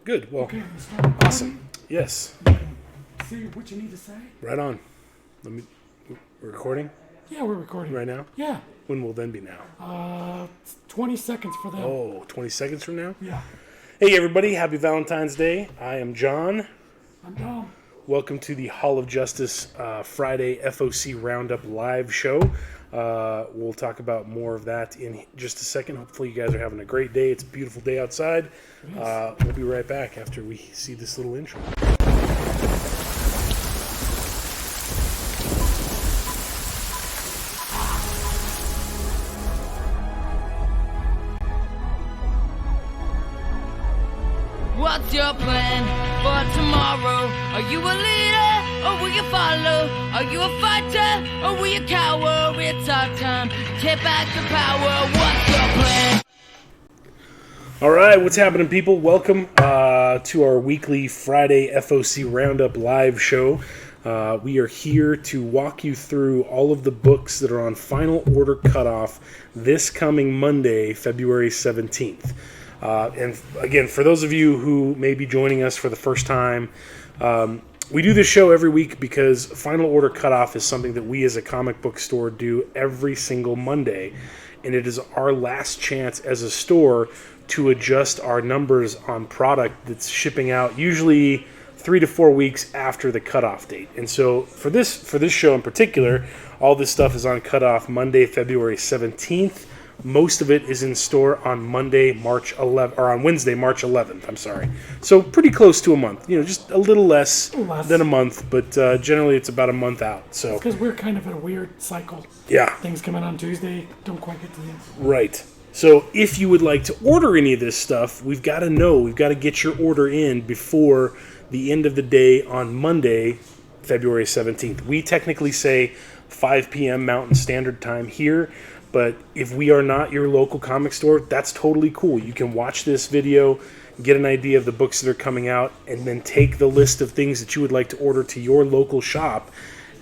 Good. Well, Okay, awesome. Yes. see what you need to say? Right on. We're recording Yeah, we're recording. right now? Yeah. When will then be now? 20 seconds for them. Oh, 20 seconds from now? Yeah. Hey, everybody. Happy Valentine's Day. I am John. I'm Dom. Welcome to the Hall of Justice Friday FOC Roundup live show. We'll talk about more of that in just a second. Hopefully you guys are having a great day. It's a beautiful day outside. We'll be right back after we see this little intro. What's your plan for tomorrow? Are you a leader or will you follow? Are you a fighter or will you cower? It's our time. Take back the power. What's your plan? All right, what's happening, people? Welcome to our weekly Friday FOC Roundup live show. We are here to walk you through all of the books that are on Final Order Cutoff this coming Monday, February 17th. And again, for those of you who may be joining us for the first time, we do this show every week because Final Order Cutoff is something that we as a comic book store do every single Monday. And it is our last chance as a store to adjust our numbers on product that's shipping out usually 3 to 4 weeks after the cutoff date. And so for this show in particular, all this stuff is on cutoff Monday, February 17th. Most of it is in store on Monday, March 11th, or on Wednesday, March 11th. I'm sorry. So pretty close to a month. You know, just a little less than a month, but generally it's about a month out. So Because we're kind of in a weird cycle. yeah, Things come in on Tuesday, don't quite get to the end. right. So if you would like to order any of this stuff, we've got to get your order in before the end of the day on Monday, February 17th. We technically say 5 p.m. Mountain Standard Time here. But if we are not your local comic store, that's totally cool. You can watch this video, get an idea of the books that are coming out, and then take the list of things that you would like to order to your local shop.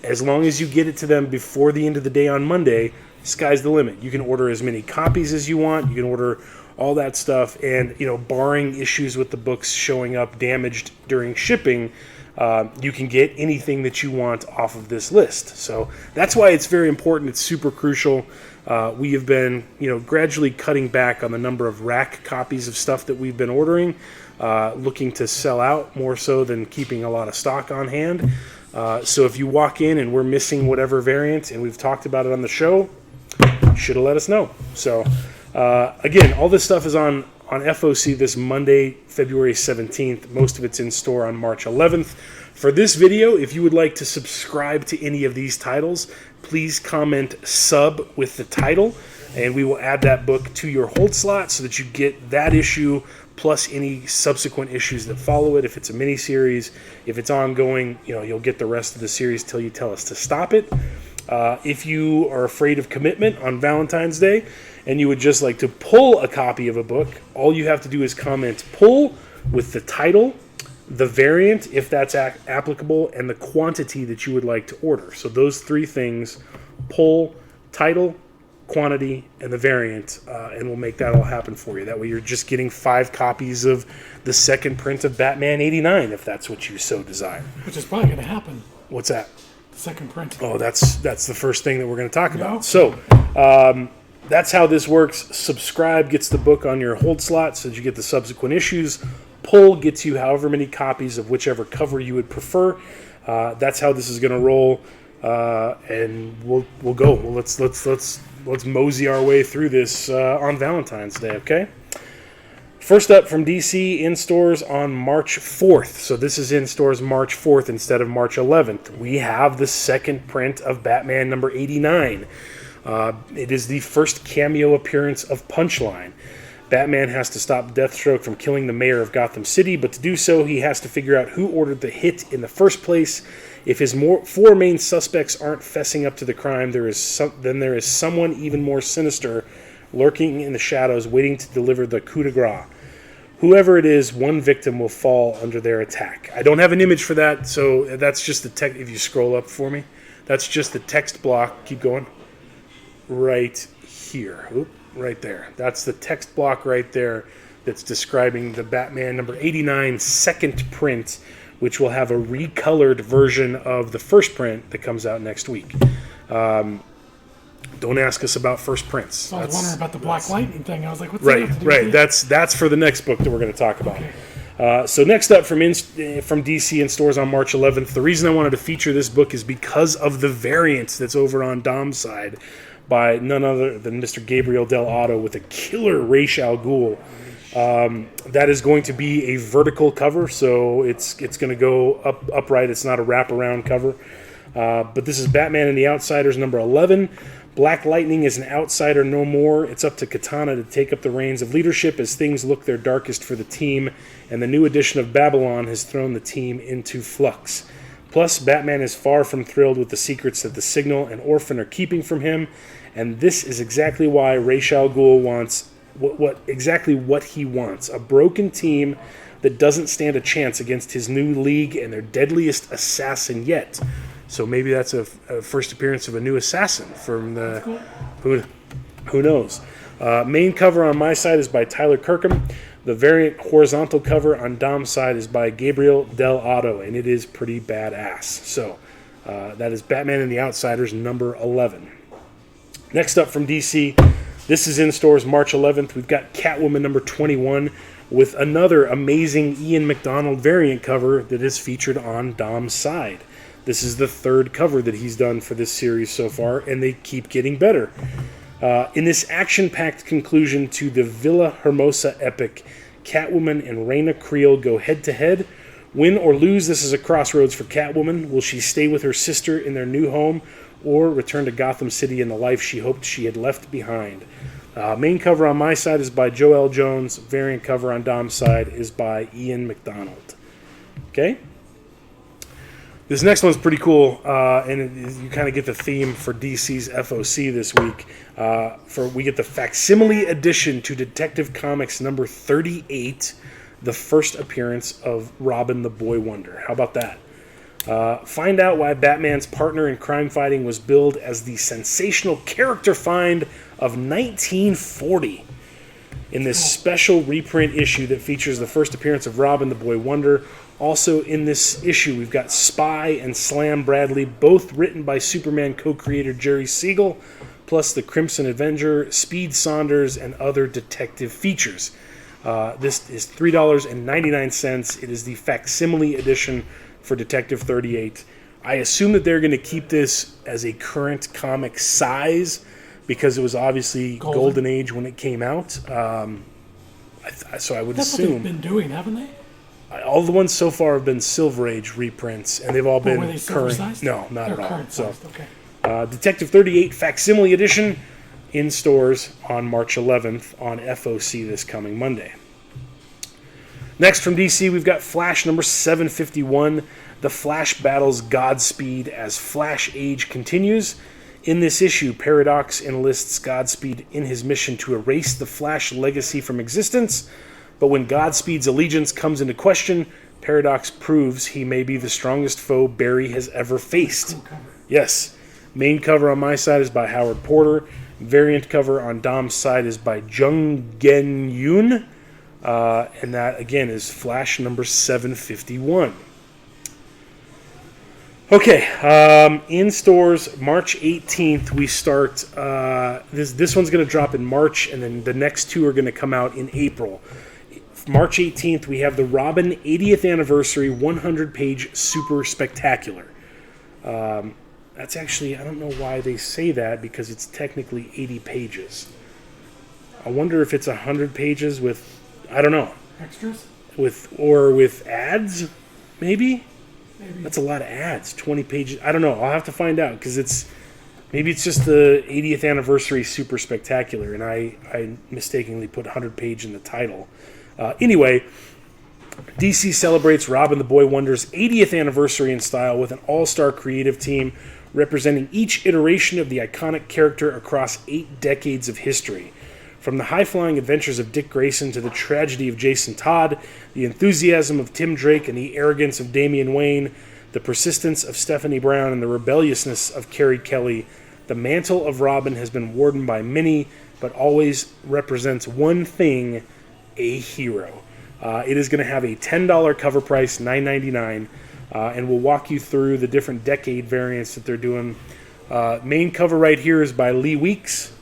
As long as you get it to them before the end of the day on Monday, sky's the limit. You can order as many copies as you want. You can order all that stuff. And, you know, barring issues with the books showing up damaged during shipping, you can get anything that you want off of this list. So that's why it's very important. It's super crucial. We have been, gradually cutting back on the number of rack copies of stuff that we've been ordering, looking to sell out more so than keeping a lot of stock on hand. So if you walk in and we're missing whatever variant, and we've talked about it on the show, you should have let us know. So again, all this stuff is on FOC this Monday, February 17th. Most of it's in store on March 11th. For this video, if you would like to subscribe to any of these titles, please comment sub with the title, and we will add that book to your hold slot so that you get that issue plus any subsequent issues that follow it. If it's a mini-series, if it's ongoing, you'll get the rest of the series till you tell us to stop it. If you are afraid of commitment on Valentine's Day and you would just like to pull a copy of a book, all you have to do is comment pull with the title, the variant, if that's applicable, and the quantity that you would like to order. So those three things, pull, title, quantity, and the variant, and we'll make that all happen for you. That way you're just getting 5 copies of the second print of Batman 89, if that's what you so desire. Which is probably going to happen. What's that? The second print. Oh, that's the first thing that we're going to talk about. So that's how this works. Subscribe gets the book on your hold slot so that you get the subsequent issues. Pull gets you however many copies of whichever cover you would prefer. That's how this is going to roll, and we'll go. Well, let's mosey our way through this on Valentine's Day. Okay. First up from DC, in stores on March 4th. So this is in stores March 4th instead of March 11th. We have the second print of Batman number 89. It is the first cameo appearance of Punchline. Batman has to stop Deathstroke from killing the mayor of Gotham City, but to do so, he has to figure out who ordered the hit in the first place. If his 4 main suspects aren't fessing up to the crime, there is someone even more sinister lurking in the shadows, waiting to deliver the coup de grace. Whoever it is, one victim will fall under their attack. I don't have an image for that, so that's just the text. If you scroll up for me, that's just the text block. Keep going. Right here. Oop, right there. That's the text block right there that's describing the Batman number 89 second print, which will have a recolored version of the first print that comes out next week. Don't ask us about first prints. So I was wondering about the Black Lightning thing. I was like, what's right, that have to do right. with it? That's for the next book that we're going to talk about. Okay. So next up from DC in stores on March 11th, the reason I wanted to feature this book is because of the variant that's over on Dom's side by none other than Mr. Gabriel Del Otto with a killer Ra's al Ghul. That is going to be a vertical cover, so it's going to go upright. It's not a wraparound cover. But this is Batman and the Outsiders number 11. Black Lightning is an outsider no more. It's up to Katana to take up the reins of leadership as things look their darkest for the team, and the new edition of Babylon has thrown the team into flux. Plus, Batman is far from thrilled with the secrets that the Signal and Orphan are keeping from him, and this is exactly why Ra's al Ghul wants exactly what he wants: a broken team that doesn't stand a chance against his new league and their deadliest assassin yet. So maybe that's a first appearance of a new assassin from the... Who knows? Main cover on my side is by Tyler Kirkham. The variant horizontal cover on Dom's side is by Gabriel Del Otto, and it is pretty badass. So that is Batman and the Outsiders number 11. Next up from DC, this is in stores March 11th. We've got Catwoman number 21 with another amazing Ian McDonald variant cover that is featured on Dom's side. This is the third cover that he's done for this series so far, and they keep getting better. In this action-packed conclusion to the Villa Hermosa epic, Catwoman and Raina Creel go head-to-head. Win or lose, this is a crossroads for Catwoman. Will she stay with her sister in their new home, or return to Gotham City and the life she hoped she had left behind? Main cover on my side is by Joel Jones. Variant cover on Dom's side is by Ian McDonald. Okay? This next one's pretty cool, and you kind of get the theme for DC's FOC this week. We get the facsimile edition to Detective Comics number 38, the first appearance of Robin the Boy Wonder. How about that? Find out why Batman's partner in crime fighting was billed as the sensational character find of 1940 in this special reprint issue that features the first appearance of Robin the Boy Wonder. Also in this issue, we've got Spy and Slam Bradley, both written by Superman co-creator Jerry Siegel, plus the Crimson Avenger, Speed Saunders, and other detective features. This is $3.99. It is the facsimile edition for Detective 38. I assume that they're going to keep this as a current comic size because it was obviously Golden Age when it came out. So I would That's assume... what they've been doing, haven't they? All the ones so far have been Silver Age reprints, and they've all been were they current. silver-sized? No, not They're at all. So, current-sized, okay. Detective 38 Facsimile Edition in stores on March 11th on FOC this coming Monday. Next from DC, we've got Flash number 751. The Flash battles Godspeed as Flash Age continues. In this issue, Paradox enlists Godspeed in his mission to erase the Flash legacy from existence. But when Godspeed's allegiance comes into question, Paradox proves he may be the strongest foe Barry has ever faced. Cool cover. Yes. Main cover on my side is by Howard Porter. Variant cover on Dom's side is by Jung Gen Yoon. And that, again, is Flash number 751. Okay, in stores, March 18th, we start... This one's going to drop in March, and then the next two are going to come out in April. March 18th, we have the Robin 80th Anniversary 100-page Super Spectacular. That's actually, I don't know why they say that, because it's technically 80 pages. I wonder if it's 100 pages with, I don't know. Extras? With ads, maybe? Maybe. That's a lot of ads, 20 pages. I don't know, I'll have to find out, because maybe it's just the 80th Anniversary Super Spectacular, and I mistakenly put 100 page in the title. Anyway, DC celebrates Robin the Boy Wonder's 80th anniversary in style with an all-star creative team representing each iteration of the iconic character across 8 decades of history. From the high-flying adventures of Dick Grayson to the tragedy of Jason Todd, the enthusiasm of Tim Drake and the arrogance of Damian Wayne, the persistence of Stephanie Brown and the rebelliousness of Carrie Kelly, the mantle of Robin has been worn by many, but always represents one thing: a hero. It is going to have a $10 cover price, $9.99, and we'll walk you through the different decade variants that they're doing. Main cover right here is by Lee Weeks,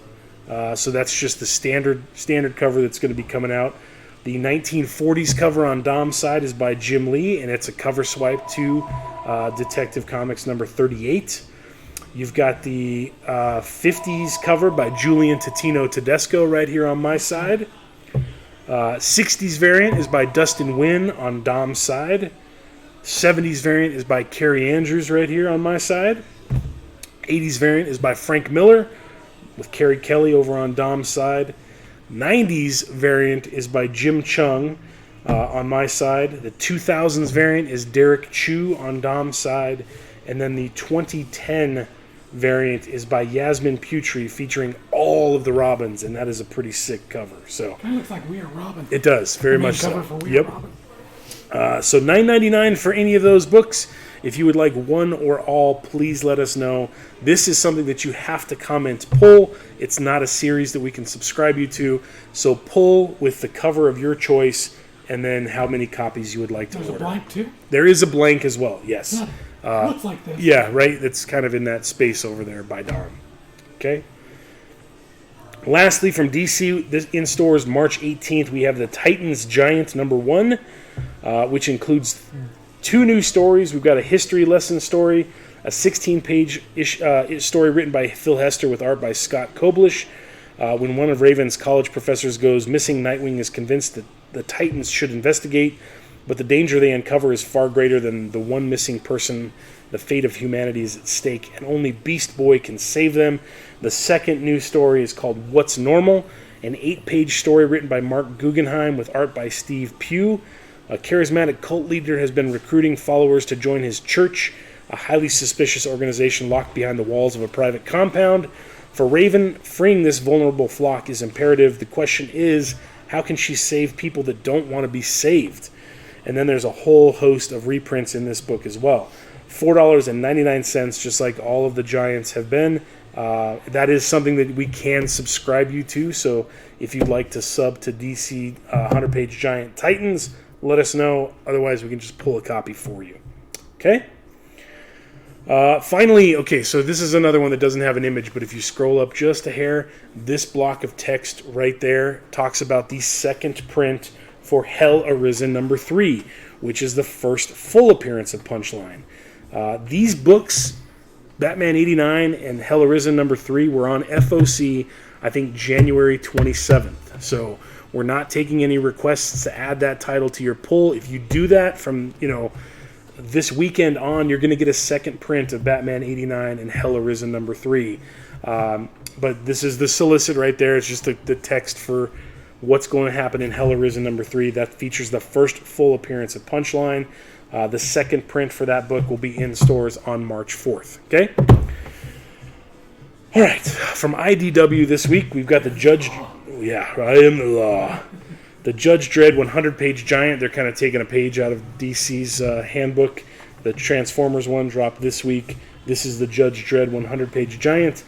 so that's just the standard cover that's going to be coming out. The 1940s cover on Dom's side is by Jim Lee, and it's a cover swipe to Detective Comics number 38. You've got the 50s cover by Julian Totino Tedesco right here on my side. 60s variant is by Dustin Wynn on Dom's side. 70s variant is by Carrie Andrews right here on my side. 80s variant is by Frank Miller with Carrie Kelly over on Dom's side. 90s variant is by Jim Chung on my side. The 2000s variant is Derek Chu on Dom's side. And then the 2010 variant is by Yasmin Putri, featuring all of the Robins, and that is a pretty sick cover. So Kind of looks like We Are Robin. it does, very Main much cover so. for We Are Robin. So $9.99 for any of those books. If you would like one or all, please let us know. This is something that you have to comment pull. It's not a series that we can subscribe you to. So pull with the cover of your choice and then how many copies you would like to There's a order. blank too? There is a blank as well, yes. Looks like this. Yeah, right? It's kind of in that space over there by Dom. Okay? Lastly, from DC, this in stores March 18th, we have the Titans Giant number 1, which includes 2 new stories. We've got a history lesson story, a 16-page story written by Phil Hester with art by Scott Koblish. When one of Raven's college professors goes missing, Nightwing is convinced that the Titans should investigate, but the danger they uncover is far greater than the one missing person. The fate of humanity is at stake, and only Beast Boy can save them. The second new story is called What's Normal, an 8-page story written by Mark Guggenheim with art by Steve Pugh. A charismatic cult leader has been recruiting followers to join his church, a highly suspicious organization locked behind the walls of a private compound. For Raven, freeing this vulnerable flock is imperative. The question is, how can she save people that don't want to be saved? And then there's a whole host of reprints in this book as well. $4.99, just like all of the Giants have been. That is something that we can subscribe you to. So if you'd like to sub to DC 100-page Giant Titans, let us know. Otherwise, we can just pull a copy for you. Okay? Finally, okay, so this is another one that doesn't have an image, but if you scroll up just a hair, this block of text right there talks about the second print for Hell Arisen number 3, which is the first full appearance of Punchline. These books, Batman 89 and Hell Arisen number 3, were on FOC, I think, January 27th. So we're not taking any requests to add that title to your pull. If you do that from, this weekend on, you're going to get a second print of Batman 89 and Hell Arisen number 3. But this is the solicit right there. It's just the text for what's going to happen in Hell Arisen number 3. That features the first full appearance of Punchline. The second print for that book will be in stores on March 4th. Okay? All right. From IDW this week, we've got the Judge... Yeah, I am the law. The Judge Dredd 100-page Giant. They're kind of taking a page out of DC's handbook. The Transformers one dropped this week. This is the Judge Dredd 100-page Giant.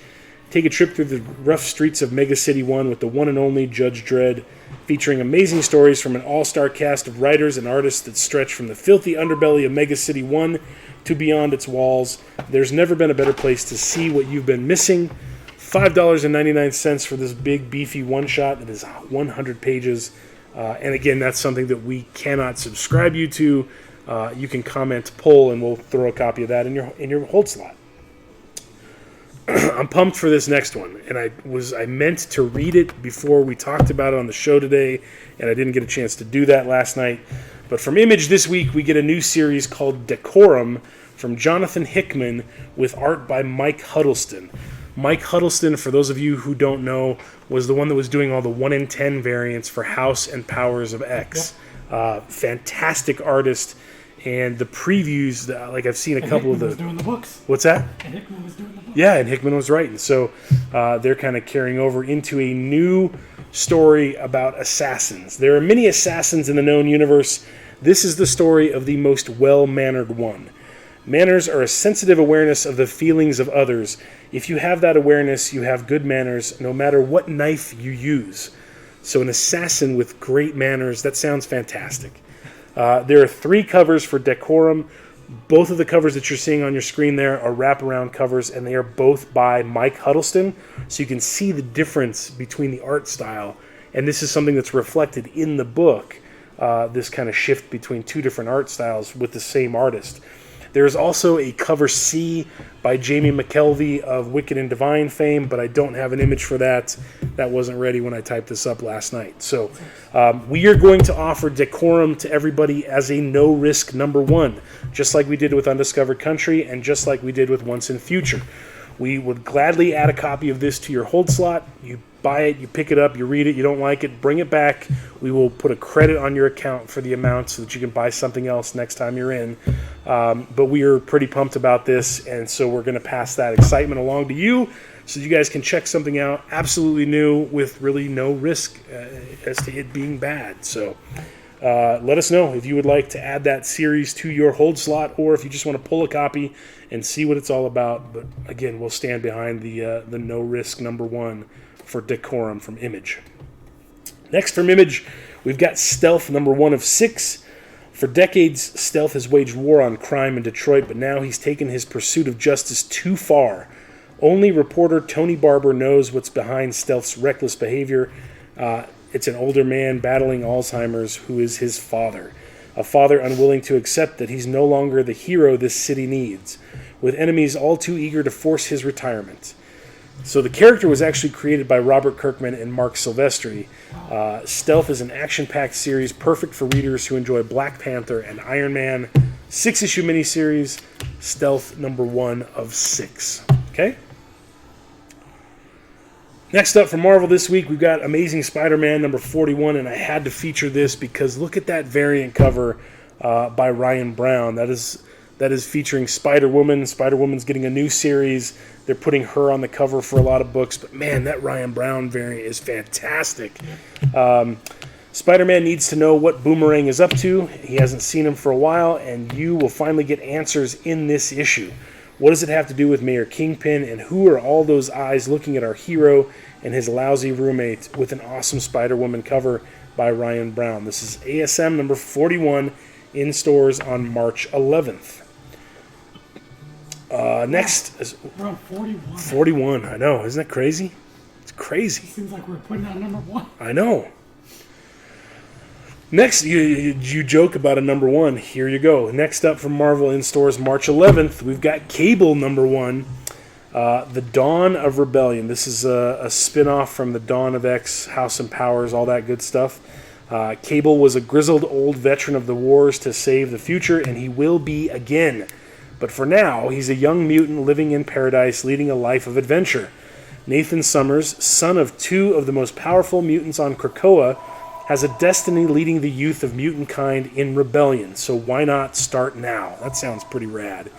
Take a trip through the rough streets of Mega City 1 with the one and only Judge Dredd, featuring amazing stories from an all-star cast of writers and artists that stretch from the filthy underbelly of Mega City 1 to beyond its walls. There's never been a better place to see what you've been missing. $5.99 for this big, beefy one-shot that is 100 pages. And again, that's something that we cannot subscribe you to. You can comment pull, and we'll throw a copy of that in your hold slot. I'm pumped for this next one, and I meant to read it before we talked about it on the show today, and I didn't get a chance to do that last night. But from Image this week, we get a new series called Decorum from Jonathan Hickman with art by Mike Huddleston. Mike Huddleston, for those of you who don't know, was the one that was doing all the 1 in 10 variants for House and Powers of X. Yep. Fantastic artist. And the previews, I've seen a couple of the... Hickman was doing the books. What's that? And Hickman was doing the books. Yeah, and Hickman was writing. So they're kind of carrying over into a new story about assassins. There are many assassins in the known universe. This is the story of the most well-mannered one. Manners are a sensitive awareness of the feelings of others. If you have that awareness, you have good manners, no matter what knife you use. So an assassin with great manners, that sounds fantastic. There are 3 covers for Decorum. Both of the covers that you're seeing on your screen there are wraparound covers, and they are both by Mike Huddleston. So you can see the difference between the art style, and this is something that's reflected in the book, this kind of shift between 2 different art styles with the same artist. There is also a cover C by Jamie McKelvey of Wicked and Divine fame, but I don't have an image for that. That wasn't ready when I typed this up last night. So we are going to offer Decorum to everybody as a no-risk number 1, just like we did with Undiscovered Country and just like we did with Once and Future. We would gladly add a copy of this to your hold slot. You buy it, you pick it up, you read it, you don't like it, bring it back. We will put a credit on your account for the amount so that you can buy something else next time you're in. But we are pretty pumped about this, and so we're going to pass that excitement along to you so you guys can check something out absolutely new with really no risk as to it being bad. So let us know if you would like to add that series to your hold slot, or if you just want to pull a copy and see what it's all about. But again, we'll stand behind the no risk number 1 for Decorum from Image. Next from Image, we've got Stealth number 1 of 6. For decades, Stealth has waged war on crime in Detroit, but now he's taken his pursuit of justice too far. Only reporter Tony Barber knows what's behind Stealth's reckless behavior. It's an older man battling Alzheimer's who is his father. A father unwilling to accept that he's no longer the hero this city needs, with enemies all too eager to force his retirement. So the character was actually created by Robert Kirkman and Mark Silvestri. Stealth is an action-packed series perfect for readers who enjoy Black Panther and Iron Man. 6-issue miniseries, Stealth number 1 of 6. Okay? Next up from Marvel this week, we've got Amazing Spider-Man number 41, and I had to feature this because look at that variant cover by Ryan Brown. That is featuring Spider-Woman. Spider-Woman's getting a new series. They're putting her on the cover for a lot of books. But man, that Ryan Brown variant is fantastic. Spider-Man needs to know what Boomerang is up to. He hasn't seen him for a while, and you will finally get answers in this issue. What does it have to do with Mayor Kingpin, and who are all those eyes looking at our hero and his lousy roommate, with an awesome Spider-Woman cover by Ryan Brown? This is ASM number 41 in stores on March 11th. Next is We're on 41. 41. I know, isn't that crazy? It's crazy. Seems like we're putting out number 1. I know. Next, you joke about a number 1. Here you go. Next up from Marvel in stores March 11th, we've got Cable number 1, The Dawn of Rebellion. This is a spin-off from the Dawn of X, House and Powers, all that good stuff. Cable was a grizzled old veteran of the wars to save the future, and he will be again. But for now, he's a young mutant living in paradise, leading a life of adventure. Nathan Summers, son of 2 of the most powerful mutants on Krakoa, has a destiny leading the youth of mutant kind in rebellion. So why not start now? That sounds pretty rad.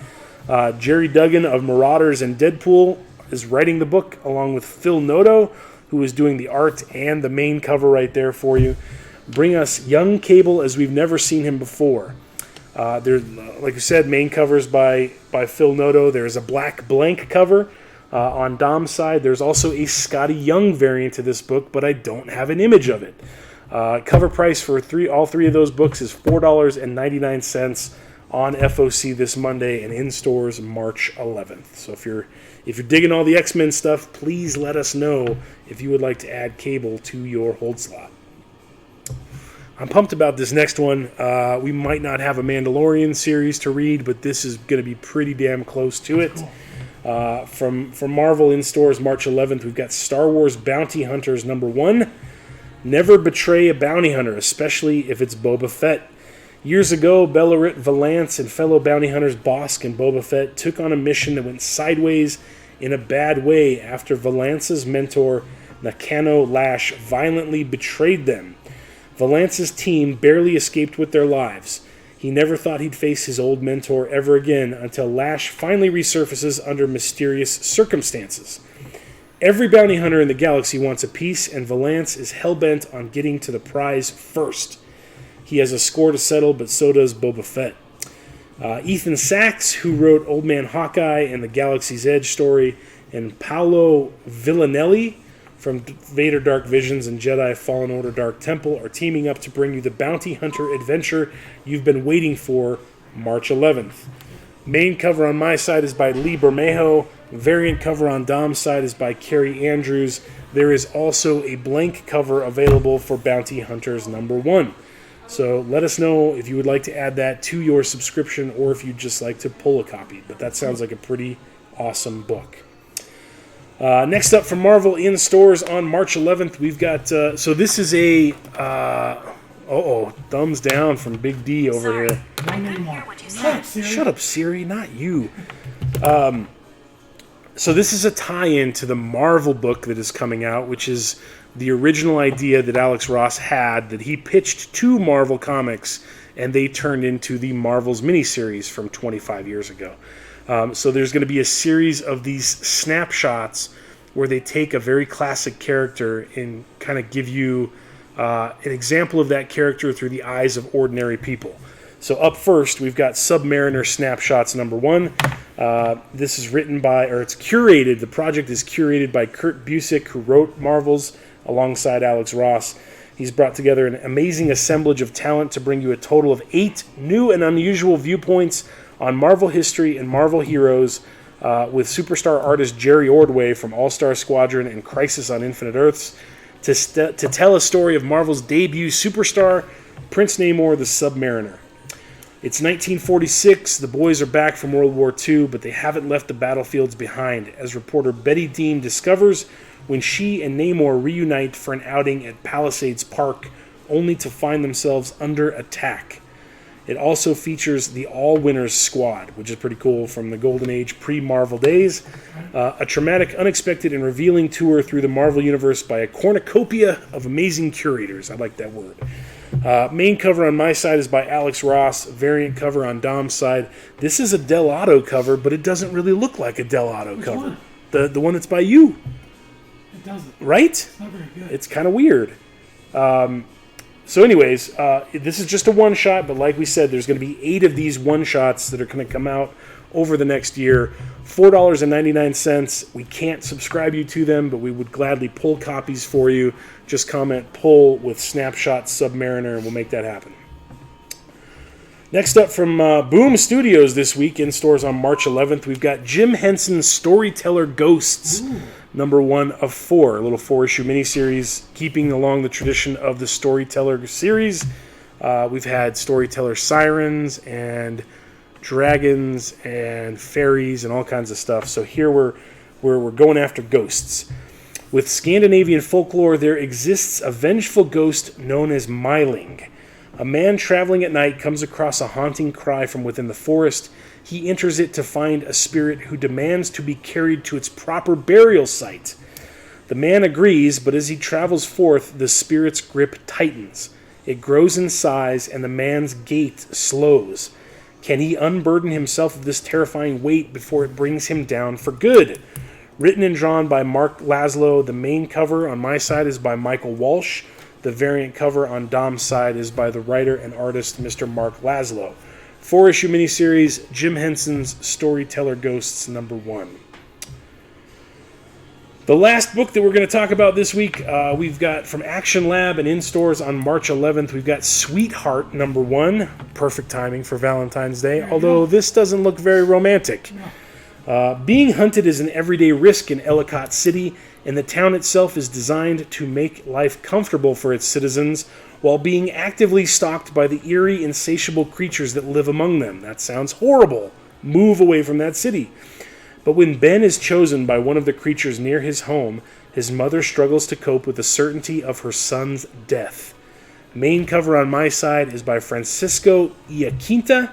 Jerry Duggan of Marauders and Deadpool is writing the book, along with Phil Noto, who is doing the art and the main cover right there for you. Bring us young Cable as we've never seen him before. There's, like you said, main covers by Phil Noto. There's a black blank cover on Dom's side. There's also a Scotty Young variant to this book, but I don't have an image of it. Cover price for all three of those books is $4.99 on FOC this Monday and in stores March 11th. So if you're digging all the X-Men stuff, please let us know if you would like to add Cable to your hold slot. I'm pumped about this next one. We might not have a Mandalorian series to read, but this is going to be pretty damn close to it. From Marvel in stores March 11th, we've got Star Wars Bounty Hunters number 1. Never betray a bounty hunter, especially if it's Boba Fett. Years ago, Bellarit Valance and fellow bounty hunters Bosk and Boba Fett took on a mission that went sideways in a bad way after Valance's mentor, Nakano Lash, violently betrayed them. Valance's team barely escaped with their lives. He never thought he'd face his old mentor ever again until Lash finally resurfaces under mysterious circumstances. Every bounty hunter in the galaxy wants a piece, and Valance is hell-bent on getting to the prize first. He has a score to settle, but so does Boba Fett. Ethan Sachs, who wrote Old Man Hawkeye and the Galaxy's Edge story, and Paolo Villanelli from Vader Dark Visions and Jedi Fallen Order Dark Temple are teaming up to bring you the Bounty Hunter adventure you've been waiting for, March 11th. Main cover on my side is by Lee Bermejo. Variant cover on Dom's side is by Carrie Andrews. There is also a blank cover available for Bounty Hunters #1. So let us know if you would like to add that to your subscription or if you'd just like to pull a copy. But that sounds like a pretty awesome book. Next up from Marvel in stores on March 11th, we've got... so this is a... thumbs down from Big D over here. Shut up, Siri, not you. So this is a tie-in to the Marvel book that is coming out, which is the original idea that Alex Ross had that he pitched to Marvel Comics, and they turned into the Marvel's miniseries from 25 years ago. So there's going to be a series of these snapshots where they take a very classic character and kind of give you an example of that character through the eyes of ordinary people. So up first, we've got Submariner Snapshots #1. This is written by, or it's curated, the project is curated by Kurt Busiek, who wrote Marvels alongside Alex Ross. He's brought together an amazing assemblage of talent to bring you a total of 8 new and unusual viewpoints on Marvel history and Marvel heroes, with superstar artist Jerry Ordway from All-Star Squadron and Crisis on Infinite Earths to tell a story of Marvel's debut superstar, Prince Namor the Submariner. It's 1946, the boys are back from World War II, but they haven't left the battlefields behind, as reporter Betty Dean discovers when she and Namor reunite for an outing at Palisades Park, only to find themselves under attack. It also features the All-Winners Squad, which is pretty cool, from the Golden Age pre-Marvel days. A traumatic, unexpected, and revealing tour through the Marvel Universe by a cornucopia of amazing curators. I like that word. Main cover on my side is by Alex Ross. Variant cover on Dom's side. This is a Dell'Otto cover, but it doesn't really look like a Dell'Otto cover. The one that's by you. It doesn't. Right? It's not very good. It's kind of weird. So anyways, this is just a one-shot, but like we said, there's going to be 8 of these one-shots that are going to come out over the next year. $4.99. We can't subscribe you to them, but we would gladly pull copies for you. Just comment pull with Snapshot Submariner, and we'll make that happen. Next up from Boom Studios this week in stores on March 11th, we've got Jim Henson's Storyteller Ghosts, #1 of 4. A little 4-issue miniseries, keeping along the tradition of the Storyteller series. We've had Storyteller Sirens and dragons and fairies and all kinds of stuff. So here we're going after ghosts. With Scandinavian folklore, there exists a vengeful ghost known as Myling. A man traveling at night comes across a haunting cry from within the forest. He enters it to find a spirit who demands to be carried to its proper burial site. The man agrees, but as he travels forth, the spirit's grip tightens. It grows in size, and the man's gait slows. Can he unburden himself of this terrifying weight before it brings him down for good? Written and drawn by Mark Laszlo, the main cover on my side is by Michael Walsh. The variant cover on Dom's side is by the writer and artist Mr. Mark Laszlo. 4-issue miniseries, Jim Henson's Storyteller Ghosts #1. The last book that we're going to talk about this week, we've got from Action Lab and in stores on March 11th, we've got Sweetheart #1. Perfect timing for Valentine's Day, although this doesn't look very romantic. Being hunted is an everyday risk in Ellicott City, and the town itself is designed to make life comfortable for its citizens while being actively stalked by the eerie, insatiable creatures that live among them. That sounds horrible. Move away from that city. But when Ben is chosen by one of the creatures near his home, his mother struggles to cope with the certainty of her son's death. Main cover on my side is by Francisco Iaquinta.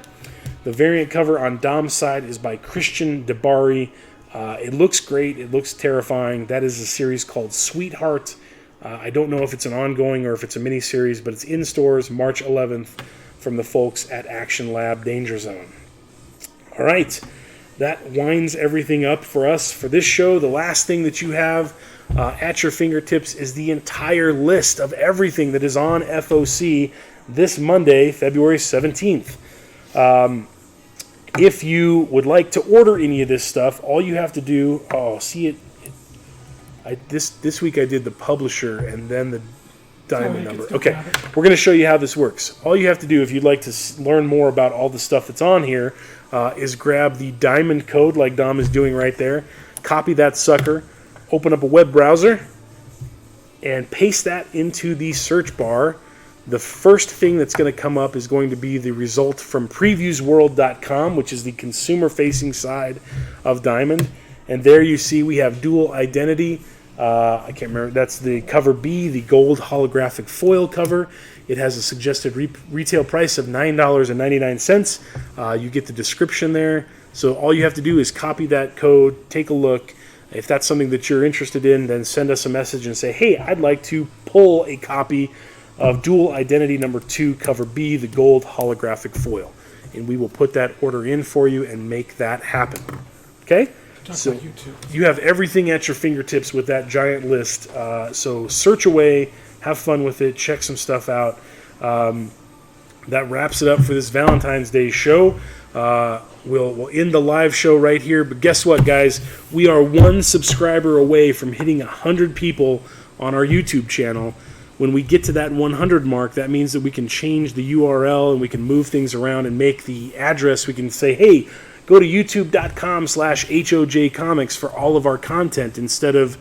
The variant cover on Dom's side is by Christian DeBari. It looks great. It looks terrifying. That is a series called Sweetheart. I don't know if it's an ongoing or if it's a miniseries, but it's in stores March 11th from the folks at Action Lab Danger Zone. All right. That winds everything up for us for this show. The last thing that you have at your fingertips is the entire list of everything that is on FOC this Monday, February 17th. If you would like to order any of this stuff, all you have to do... Oh, see it? This week I did the publisher and then the diamond you can number. still Okay, grab it. we're going to show you how this works. All you have to do if you'd like to learn more about all the stuff that's on here is grab the diamond code like Dom is doing right there, copy that sucker, open up a web browser, and paste that into the search bar. The first thing that's going to come up is going to be the result from previewsworld.com, which is the consumer-facing side of Diamond. And there you see we have dual identity. I can't remember. That's the cover B, the gold holographic foil cover. It has a suggested retail price of $9.99. You get the description there. So all you have to do is copy that code, take a look. If that's something that you're interested in, then send us a message and say, hey, I'd like to pull a copy of Dual Identity number 2, cover B, the gold holographic foil. And we will put that order in for you and make that happen. Okay? So you have everything at your fingertips with that giant list. So search away, have fun with it, check some stuff out. That wraps it up for this Valentine's Day show. We'll end the live show right here. But guess what, guys? We are 1 subscriber away from hitting 100 people on our YouTube channel. When we get to that 100 mark, that means that we can change the URL and we can move things around and make the address. We can say, hey, go to youtube.com/HOJ Comics for all of our content instead of...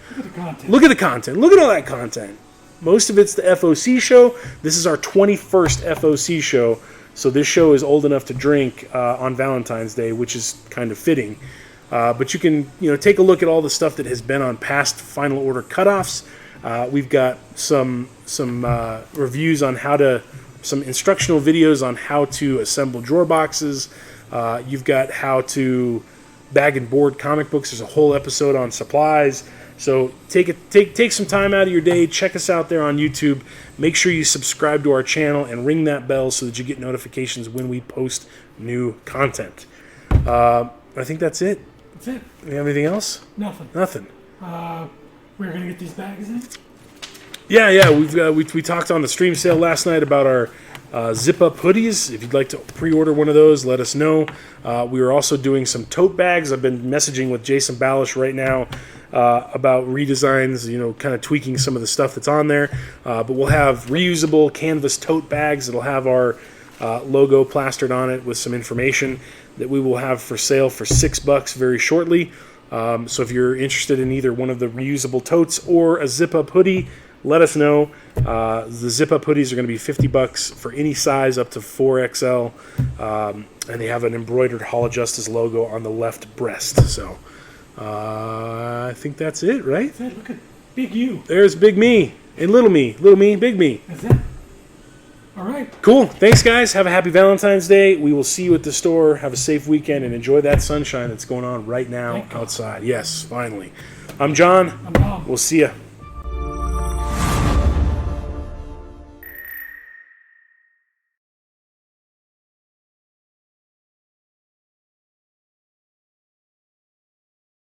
Look at the content. Look at all that content. Most of it's the FOC show. This is our 21st FOC show. So this show is old enough to drink on Valentine's Day, which is kind of fitting. But you can take a look at all the stuff that has been on past Final Order Cutoffs. We've got some reviews on some instructional videos on how to assemble drawer boxes. You've got how to bag and board comic books. There's a whole episode on supplies. So take some time out of your day. Check us out there on YouTube. Make sure you subscribe to our channel and ring that bell so that you get notifications when we post new content. I think that's it. That's it. Do you have anything else? Nothing. We're gonna get these bags in. Yeah. We talked on the stream sale last night about our zip-up hoodies. If you'd like to pre-order one of those, let us know. We are also doing some tote bags. I've been messaging with Jason Balish right now about redesigns, kind of tweaking some of the stuff that's on there. But we'll have reusable canvas tote bags that'll have our logo plastered on it with some information that we will have for sale for $6 very shortly. So if you're interested in either one of the reusable totes or a zip-up hoodie, let us know. The zip-up hoodies are going to be $50 for any size up to 4XL, and they have an embroidered Hall of Justice logo on the left breast. So I think that's it, right? That's it. Look at Big U. There's Big Me and Little Me, Big Me. That's it. All right. Cool. Thanks, guys. Have a happy Valentine's Day. We will see you at the store. Have a safe weekend and enjoy that sunshine that's going on right now outside. Yes, finally. I'm John. I'm Bob. We'll see ya.